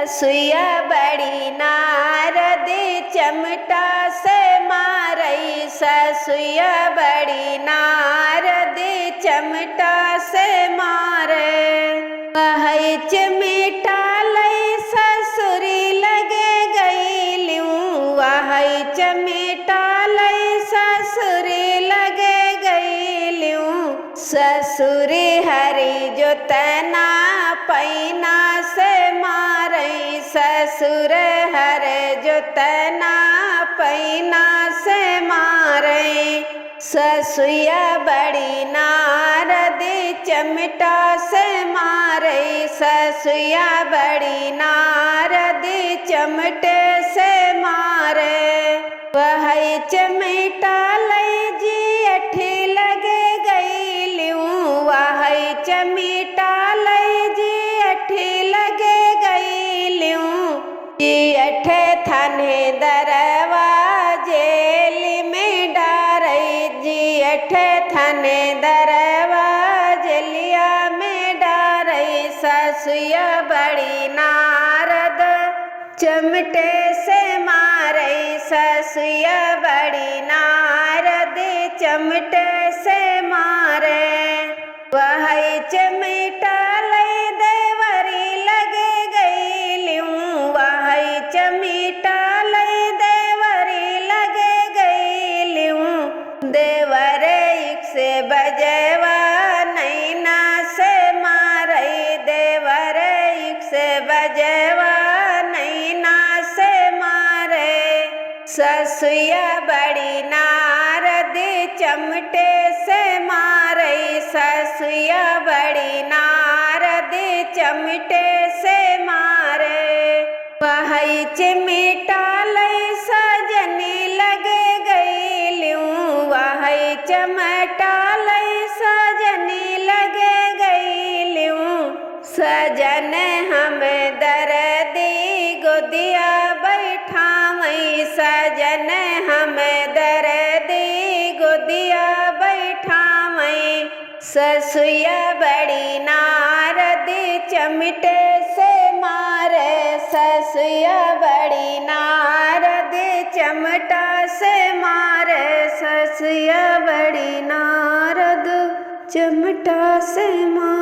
सुइया बड़ी नारद चमटा से मारई ससुइया बड़ी नारद चमटा से मारे वही चमटा लई ससुरी लगे गईलूं वही चमटा लई ससुरी लगे गईलूं ससुर हरि जो तना पैना से मारई ससुर हर जो तना पैना से मारई ससुइया बड़ी नारद चमटा से मारई ससुइया बड़ी नारद चमटे से मारे वही चमटा लई जी अठी लगे गईलूं वही चमटा लई जी अठी लगे गईलूं जी अठे थाने दरवा जेल में डारई जी अठे थाने दरवा जेलिया में डारई ससुइया बड़ी नारद चमटे से मारई ससुइया बड़ी नारद चमटे से मारे वही चमटा लई देवरी लगे गईलूं वही चमटा लई देवरी लगे गईलूं देवर एक से बजवा नैना से मारई देवर एक से बजवा नैना से मारे ससुइया बड़ी नारद चमटे से मारई ससुइया बड़ी नारद चमटे से मारे वही चमटा लई सजनी लगे गईलूं वही चमटा लई सजनी लगे गईलूं सजन हम दर्दी गोदिया बैठावई सजन हम दर्दी गोदिया बैठावई ससुइया बड़ी नारद चमटे से मारे ससुइया बड़ी नारद चमटा से मारे ससुइया बड़ी नारद चमटा से मारे।